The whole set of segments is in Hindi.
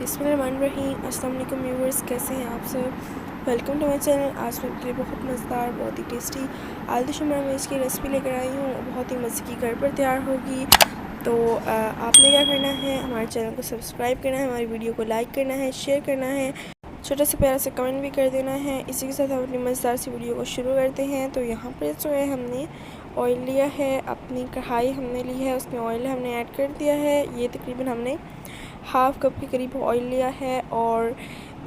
बिस्मिल्लाहिर्रहमानिर्रहीम। अस्सलाम वालेकुम व्यूअर्स, कैसे हैं आप सब। Welcome to my channel. आज मैं आपके लिए बहुत मज़ेदार, बहुत ही टेस्टी आलू शिमला मिर्च की रेसिपी लेकर आई हूँ। बहुत ही मज़े की घर पर तैयार होगी। तो आपने क्या करना है, हमारे चैनल को सब्सक्राइब करना है, हमारी वीडियो को लाइक करना है, शेयर करना है, छोटा सा प्यारा सा कमेंट भी कर देना है। इसी के साथ हम अपनी मज़ेदार सी वीडियो को शुरू करते हैं। तो यहाँ पर जो है हमने ऑयल लिया है, अपनी कढ़ाई हमने ली है, उसमें ऑयल हमने ऐड कर दिया है। ये तकरीबन हमने हाफ़ कप के करीब ऑयल लिया है और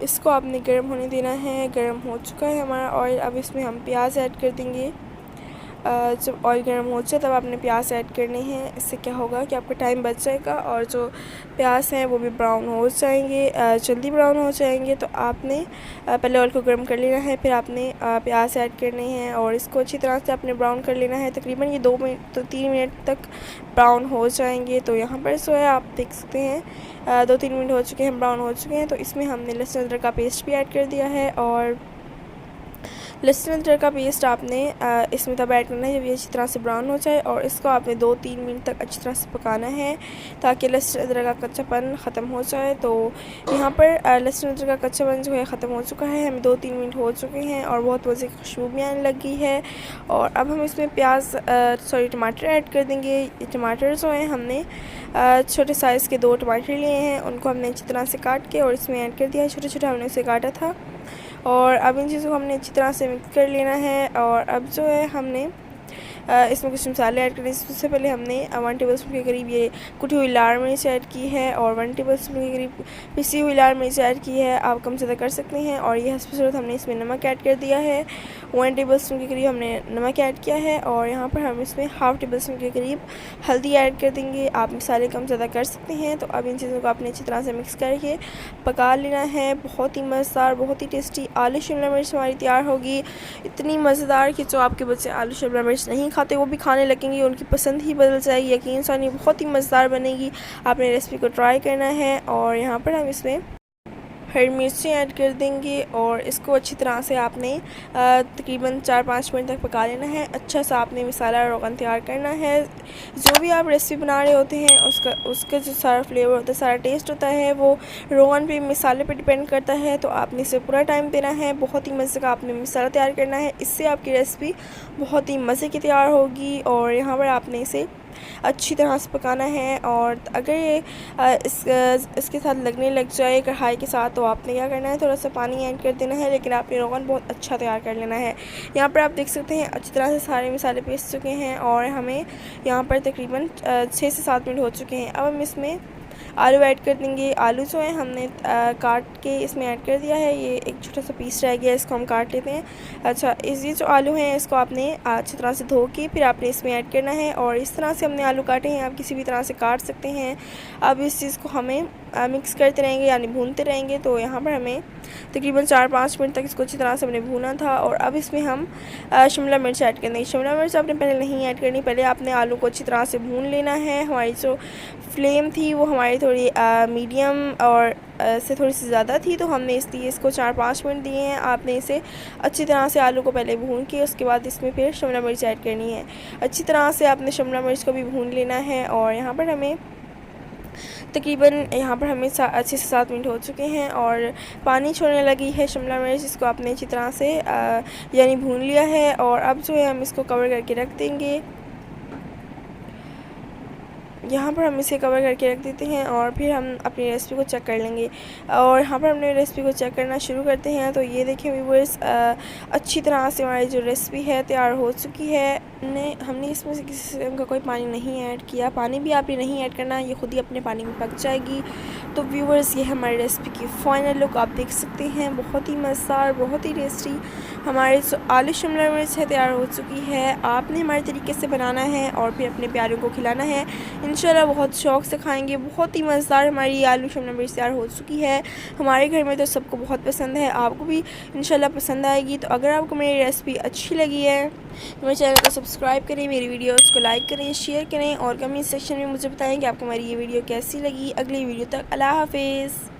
इसको आपने गर्म होने देना है। गर्म हो चुका है हमारा ऑयल। अब इसमें हम प्याज ऐड कर देंगे। जब ऑयल गर्म हो जाए तब आपने प्याज ऐड करने हैं। इससे क्या होगा कि आपका टाइम बच जाएगा और जो प्याज हैं वो भी ब्राउन हो जाएंगे, जल्दी ब्राउन हो जाएंगे। तो आपने पहले ऑयल को गर्म कर लेना है, फिर आपने प्याज ऐड करने हैं और इसको अच्छी तरह से आपने ब्राउन कर लेना है। तकरीबन ये 2 मिनट तो 3 मिनट तक ब्राउन हो जाएंगे। तो यहाँ पर जो है आप देख सकते हैं 2-3 मिनट हो चुके हैं, ब्राउन हो चुके हैं। तो इसमें हमने लहसुन अदरक का पेस्ट भी ऐड कर दिया है और लहसुन अदरक का पेस्ट आपने इसमें तब ऐड करना है जब ये अच्छी तरह से ब्राउन हो जाए और इसको आपने 2-3 मिनट तक अच्छी तरह से पकाना है ताकि लहसुन अदरक का कच्चापन ख़त्म हो जाए। तो यहाँ पर लहसुन अदरक का कच्चापन जो है ख़त्म हो चुका है, हमें 2-3 मिनट हो चुके हैं और बहुत मज़े की खुशबू भी आने लगी है। और अब हम इसमें टमाटर ऐड कर देंगे। टमाटर जो है हमने छोटे साइज़ के 2 टमाटर लिए हैं, उनको हमने अच्छी तरह से काट के और इसमें ऐड कर दिया है। छोटे छोटे हमने उसे काटा था और अब इन चीज़ों को हमने अच्छी तरह से मिक्स कर लेना है। और अब जो है हमने इसमें कुछ मसाले ऐड करने। सबसे पहले हमने 1 टेबलस्पून के करीब ये कुटी हुई लाल मिर्च ऐड की है और 1 टेबलस्पून के करीब पिसी हुई लाल मिर्च ऐड की है। आप कम ज़्यादा कर सकते हैं। और ये हस्ब ज़रूरत हमने इसमें नमक ऐड कर दिया है। 1 टेबलस्पून के करीब हमने नमक ऐड किया है और यहाँ पर हम इसमें हाफ़ टेबलस्पून के करीब हल्दी ऐड कर देंगे। आप मसाले कम ज़्यादा कर सकते हैं। तो अब इन चीज़ों को आपने अच्छी तरह से मिक्स करके पका लेना है। बहुत ही मज़ेदार, बहुत ही टेस्टी आलू शिमला मिर्च हमारी तैयार होगी। इतनी मज़ेदार कि जो आपके बच्चे आलू शिमला मिर्च नहीं खाते वो भी खाने लगेंगे, उनकी पसंद ही बदल जाएगी। यकीन जानिए बहुत ही मज़ेदार बनेगी। आपने रेसिपी को ट्राई करना है। और यहाँ पर हम इसमें हरी मिर्ची ऐड कर देंगे और इसको अच्छी तरह से आपने तकरीबन 4-5 मिनट तक पका लेना है। अच्छा सा आपने मसाला रोगन तैयार करना है। जो भी आप रेसिपी बना रहे होते हैं उसका जो सारा फ्लेवर होता है, सारा टेस्ट होता है, वो रोगन पे, मसाले पे डिपेंड करता है। तो आपने इसे पूरा टाइम देना है। बहुत ही मज़े का आपने मसाला तैयार करना है, इससे आपकी रेसिपी बहुत ही मज़े की तैयार होगी। और यहाँ पर आपने इसे अच्छी तरह से पकाना है। और अगर ये इसके साथ लगने लग जाए कढ़ाई के साथ तो आपने क्या करना है, थोड़ा सा पानी ऐड कर देना है, लेकिन आपने रोगन बहुत अच्छा तैयार कर लेना है। यहाँ पर आप देख सकते हैं अच्छी तरह से सारे मसाले पीस चुके हैं और हमें यहाँ पर तकरीबन 6 से 7 मिनट हो चुके हैं। अब हम इसमें आलू ऐड कर देंगे। आलू जो है हमने काट के इसमें ऐड कर दिया है। ये एक छोटा सा पीस रह गया, इसको हम काट लेते हैं। अच्छा, ये जो आलू हैं इसको आपने अच्छी तरह से धो के फिर आपने इसमें ऐड करना है। और इस तरह से हमने आलू काटे हैं, आप किसी भी तरह से काट सकते हैं। अब इस चीज़ को हमें मिक्स करते रहेंगे, यानी भूनते रहेंगे। तो यहाँ पर हमें तकरीबन 4-5 मिनट तक इसको अच्छी तरह से हमने भूना था। और अब इसमें हम शिमला मिर्च ऐड करेंगे। शिमला मिर्च आपने पहले नहीं ऐड करनी, पहले आपने आलू को अच्छी तरह से भून लेना है। हमारी जो फ्लेम थी वो हमारी थोड़ी मीडियम और से थोड़ी सी ज़्यादा थी, तो हमने इसलिए इसको 4-5 मिनट दिए हैं। आपने इसे अच्छी तरह से आलू को पहले भून के उसके बाद इसमें फिर शिमला मिर्च ऐड करनी है। अच्छी तरह से आपने शिमला मिर्च को भी भून लेना है। और यहाँ पर हमें तकरीबन 6 से 7 मिनट हो चुके हैं और पानी छोड़ने लगी है शिमला मिर्च। इसको आपने अच्छी तरह से यानी भून लिया है। और अब जो है हम इसको कवर करके रख देंगे। यहाँ पर हम इसे कवर करके रख देते हैं और फिर हम अपनी रेसिपी को चेक कर लेंगे। और यहाँ पर हमने रेसिपी को चेक करना शुरू करते हैं। तो ये देखें व्यूअर्स, अच्छी तरह से हमारी जो रेसिपी है तैयार हो चुकी है। हमने इसमें से किसी किस्म का कोई पानी नहीं ऐड किया। पानी भी आपने नहीं ऐड करना, ये खुद ही अपने पानी में पक जाएगी। तो व्यूअर्स, ये हमारी रेसिपी की फ़ाइनल लुक आप देख सकते हैं। बहुत ही मज़ेदार, बहुत ही टेस्टी हमारे जो आलू शिमला मिर्च है तैयार हो चुकी है। आपने हमारे तरीके से बनाना है और फिर अपने प्यारों को खिलाना है। इंशाल्लाह बहुत शौक़ से खाएंगे। बहुत ही मज़ेदार हमारी आलू शिमला मिर्च तैयार हो चुकी है। हमारे घर में तो सबको बहुत पसंद है, आपको भी इंशाल्लाह पसंद आएगी। तो अगर आपको मेरी रेसिपी अच्छी लगी है तो मेरे चैनल को सब्सक्राइब करें, मेरी वीडियोस को लाइक करें, शेयर करें और कमेंट सेक्शन में मुझे बताएं कि आपको हमारी ये वीडियो कैसी लगी। अगली वीडियो तक अल्लाह हाफिज़।